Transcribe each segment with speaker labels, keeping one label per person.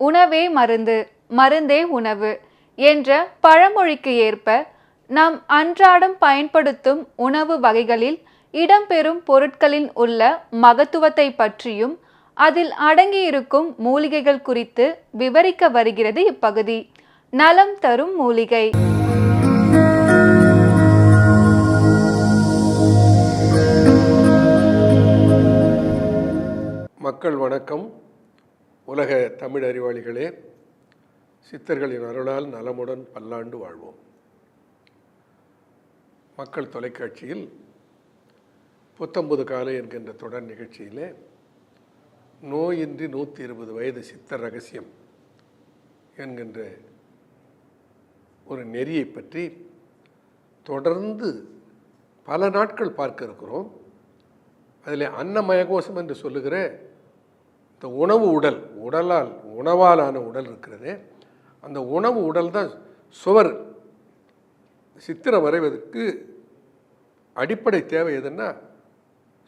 Speaker 1: உணவே மருந்து, மருந்தே உணவு என்ற பழமொழிக்கு ஏற்ப நாம் அன்றாடம் பயன்படுத்தும் உணவு வகைகளில் இடம்பெறும் பொருட்களின் உள்ள மகத்துவத்தை பற்றியும் அதில் அடங்கியிருக்கும் மூலிகைகள் குறித்து விவரிக்க வருகிறது இப்பகுதி. நலம் தரும் மூலிகை.
Speaker 2: மக்கள் வணக்கம். உலக தமிழ் அறிவாளிகளே, சித்தர்களின் அருளால் நலமுடன் பல்லாண்டு வாழ்வோம். மக்கள் தொலைக்காட்சியில் புத்தம்புது காலை என்கின்ற தொடர் நிகழ்ச்சியிலே நோயின்றி 120 வயது சித்தர் ரகசியம் என்கின்ற ஒரு நெறியை பற்றி தொடர்ந்து பல நாட்கள் பார்க்க இருக்கிறோம். அதில் அன்னமயகோஷம் என்று சொல்லுகிற இந்த உணவு உணவாலான உடல் இருக்கிறது. அந்த உணவு உடல் தான் சுவர். சித்திரம் வரைவதற்கு அடிப்படை தேவை எதுன்னா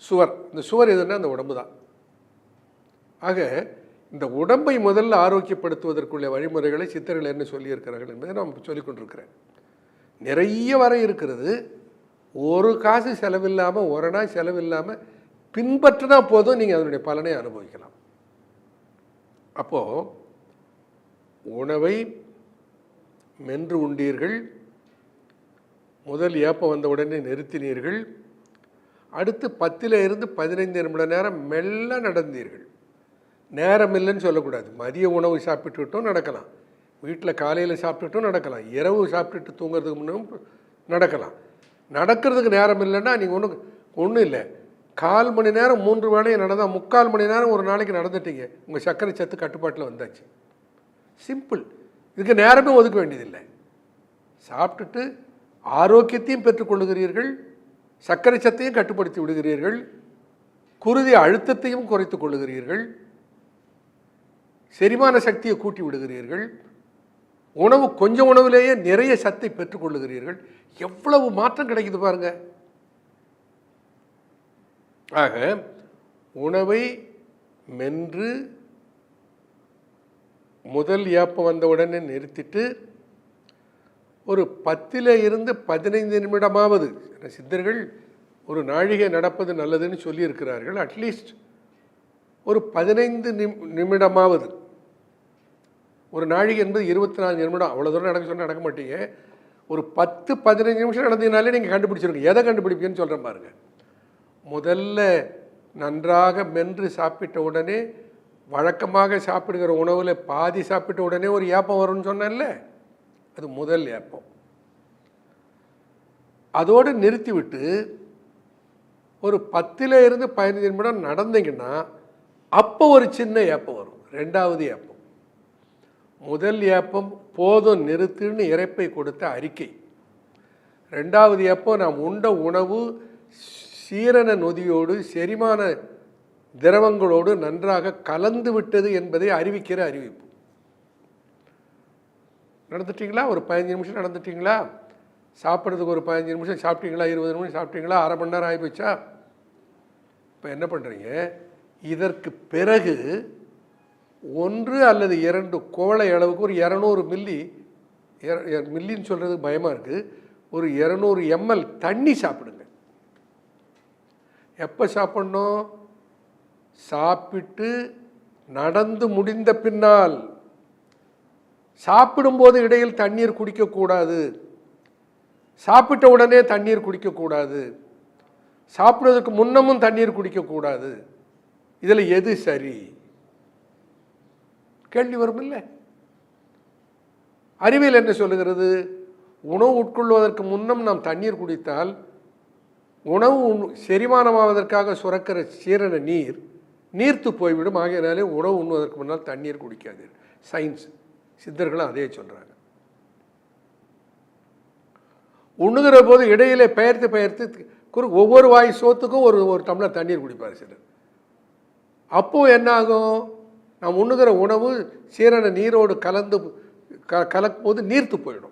Speaker 2: சுவர். இந்த சுவர் எதுன்னா அந்த உடம்பு தான். ஆக இந்த உடம்பை முதல்ல ஆரோக்கியப்படுத்துவதற்குள்ள வழிமுறைகளை சித்தர்கள் என்ன சொல்லியிருக்கிறார்கள் என்பதை நான் சொல்லிக் கொண்டிருக்கிறேன். நிறைய வரை இருக்கிறது. ஒரு காசு செலவில்லாமல், ஒரு நாள் செலவில்லாமல் பின்பற்றினா போதும், நீங்கள் அதனுடைய பலனை அனுபவிக்கலாம். அப்போது உணவை மென்று உண்டீர்கள், முதல் ஏப்பம் வந்த உடனே நிறுத்தினீர்கள், அடுத்து 10 இருந்து 15 நிமிட நேரம் மெல்ல நடந்தீர்கள். நேரம் இல்லைன்னு சொல்லக்கூடாது. மதிய உணவு சாப்பிட்டுட்டும் நடக்கலாம், வீட்டில் காலையில் சாப்பிட்டுட்டும் நடக்கலாம், இரவு சாப்பிட்டுட்டு தூங்குறதுக்கு முன்னும் நடக்கலாம். நடக்கிறதுக்கு நேரம் இல்லைன்னா நீங்கள் ஒன்றும் இல்லை, 1/4 மணி நேரம் 3 வேளையும் நடந்தால் 3/4 மணி நேரம் ஒரு நாளைக்கு நடந்துட்டீங்க. உங்கள் சர்க்கரை சத்து கட்டுப்பாட்டில் வந்தாச்சு. சிம்பிள். இதுக்கு நேரமே ஒதுக்க வேண்டியதில்லை. சாப்பிட்டுட்டு ஆரோக்கியத்தையும் பெற்றுக்கொள்ளுகிறீர்கள், சர்க்கரை சத்தையும் கட்டுப்படுத்தி விடுகிறீர்கள், குருதி அழுத்தத்தையும் குறைத்து கொள்ளுகிறீர்கள், செரிமான சக்தியை கூட்டி விடுகிறீர்கள், கொஞ்சம் உணவிலேயே நிறைய சத்தை பெற்றுக்கொள்ளுகிறீர்கள். எவ்வளவு மாற்றம் கிடைக்குது பாருங்க. ஆக உணவை மென்று முதல் ஏப்பம் வந்த உடனே நிறுத்திட்டு ஒரு 10 இருந்து 15 நிமிடமாவது, சித்தர்கள் ஒரு நாழிகை நடப்பது நல்லதுன்னு சொல்லியிருக்கிறார்கள். அட்லீஸ்ட் ஒரு 15 நிமிடமாவது. ஒரு நாழிகை என்பது 24 நிமிடம். அவ்வளோ தூரம் நடக்க சொன்னால் நடக்க மாட்டீங்க. ஒரு 10-15 நிமிஷம் நடந்தீங்கனாலே நீங்கள் கண்டுபிடிச்சிருங்க. எதை கண்டுபிடிப்பீங்கன்னு சொல்கிறேன் பாருங்க. முதல்ல நன்றாக மென்று சாப்பிட்ட உடனே, வழக்கமாக சாப்பிடுகிற உணவில் பாதி சாப்பிட்ட உடனே ஒரு ஏப்பம் வரும்னு சொன்னேன்ல, அது முதல் ஏப்பம். அதோடு நிறுத்திவிட்டு ஒரு 10 இருந்து 15 நிமிடம் நடந்தீங்கன்னா அப்போ ஒரு சின்ன ஏப்பம் வரும், 2வது ஏப்பம். முதல் ஏப்பம் போதும் நிறுத்துன்னு இறைப்பை கொடுத்த அறிக்கை. 2வது ஏப்பம் நாம் உண்ட உணவு சீரண நொதியோடு செரிமான திரவங்களோடு நன்றாக கலந்து விட்டது என்பதை அறிவிக்கிற அறிவிப்பு. நடந்துட்டீங்களா? ஒரு 15 நிமிஷம் நடந்துட்டீங்களா? சாப்பிட்றதுக்கு ஒரு 15 நிமிஷம் சாப்பிட்டீங்களா? 20 நிமிஷம் சாப்பிட்டீங்களா? அரை மணி நேரம் ஆகிப்போச்சா? இப்போ என்ன பண்ணுறீங்க? இதற்கு பிறகு 1 அல்லது 2 கோளை அளவுக்கு ஒரு 200 மில்லின்னு சொல்கிறதுக்கு பயமாக இருக்குது, ஒரு 200 ml தண்ணி சாப்பிடுங்க. எப்போ சாப்பிடணும்? சாப்பிட்டு நடந்து முடிந்த பின்னால். சாப்பிடும்போது இடையில் தண்ணீர் குடிக்கக்கூடாது, சாப்பிட்ட உடனே தண்ணீர் குடிக்கக்கூடாது, சாப்பிடுவதற்கு முன்னமும் தண்ணீர் குடிக்கக்கூடாது. இதில் எது சரி? கேள்வி வரும் இல்லை? அறிவியல் என்ன சொல்லுகிறது? உணவு உட்கொள்வதற்கு முன்னம் நாம் தண்ணீர் குடித்தால் உணவு செரிமானமாவதற்காக சுரக்கிற சீரண நீர்த்து போய்விடும். ஆகையினாலே உணவு உண்ணுவதற்கு முன்னால் தண்ணீர் குடிக்காதீர்கள். சயின்ஸ், சித்தர்களும் அதே சொல்கிறாங்க. உண்ணுகிற போது இடையிலே பெயர்த்து ஒவ்வொரு வாய் சோத்துக்கும் ஒரு டம்ளர் தண்ணீர் குடிப்பார் சிலர். அப்போது என்ன ஆகும்? நாம் உண்ணுகிற உணவு சீரண நீரோடு கலக்கும் போது நீர்த்து போயிடும்.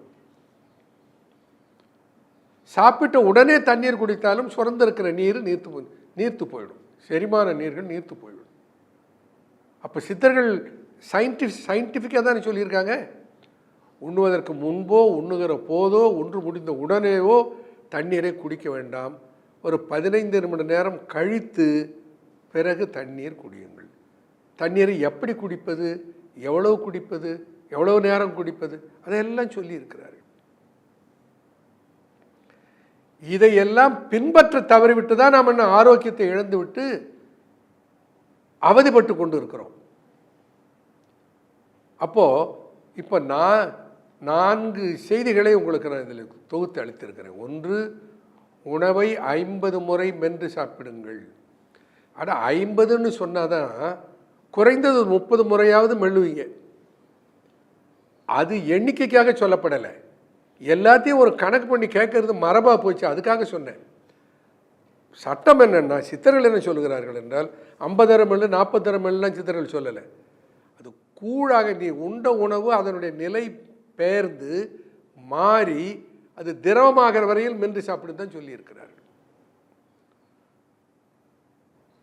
Speaker 2: சாப்பிட்ட உடனே தண்ணீர் குடித்தாலும் சுரந்திருக்கிற நீர்த்து போயிடும். செரிமான நீர்கள் நீர்த்து போய்விடும். அப்போ சித்தர்கள் சயின்டிஃபிக்காக தானே சொல்லியிருக்காங்க. உண்ணுவதற்கு முன்போ உண்ணுகிற போதோ ஒன்று முடிந்த உடனேவோ தண்ணீரை குடிக்க வேண்டாம். ஒரு 15 நிமிட நேரம் கழித்து பிறகு தண்ணீர் குடியுங்கள். தண்ணீரை எப்படி குடிப்பது, எவ்வளவு குடிப்பது, எவ்வளவு நேரம் குடிப்பது, அதையெல்லாம் சொல்லியிருக்கிறார்கள். இதையெல்லாம் பின்பற்ற தவறிவிட்டு தான் நாம் என்ன ஆரோக்கியத்தை இழந்து விட்டு அவதிப்பட்டு கொண்டு இருக்கிறோம். அப்போ இப்போ நான் 4 செய்திகளை உங்களுக்கு நான் இதில் தொகுத்து அளித்திருக்கிறேன். ஒன்று, உணவை 50 முறை மென்று சாப்பிடுங்கள். ஆனால் 50ன்னு சொன்னாதான் குறைந்தது 30 முறையாவது மெல்லுவீங்க. அது எண்ணிக்கைக்காக சொல்லப்படலை, எல்லாத்தையும் ஒரு கணக்கு பண்ணி கேட்கறது மரபாக போச்சு, அதுக்காக சொன்னேன். சட்டம் என்னன்னா, சித்தர்கள் என்ன சொல்லுகிறார்கள் என்றால் 50 மெல்லு 40 மெல்லாம் சித்தர்கள் சொல்லலை. அது கூழாக நீ உண்ட உணவு அதனுடைய நிலை பெயர்ந்து மாறி அது திரவமாகிற வரையில் மென்று சாப்பிடு தான் சொல்லியிருக்கிறார்கள்.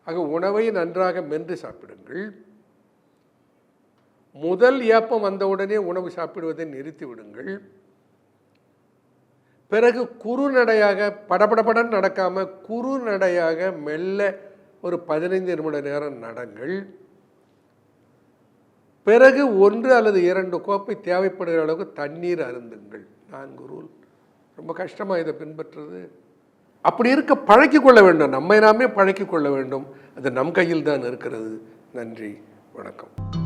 Speaker 2: ஆக உணவை நன்றாக மென்று சாப்பிடுங்கள். முதல் ஏப்பம் வந்தவுடனே உணவு சாப்பிடுவதை நிறுத்தி விடுங்கள். பிறகு குறுநடையாக படபடபடன் நடக்காம குறுநடையாக மெல்ல ஒரு 15 நிமிட நேரம் நடங்கள். பிறகு 1 அல்லது 2 கோப்பை தேவைப்படுகிற அளவுக்கு தண்ணீர் அருந்துங்கள். 4 ரூல். ரொம்ப கஷ்டமாக இதை பின்பற்றுறது. அப்படி இருக்க பழக்கிக் கொள்ள வேண்டும், நம்மை நாமே பழக்கிக் கொள்ள வேண்டும். அது நம் கையில் தான் இருக்கிறது. நன்றி, வணக்கம்.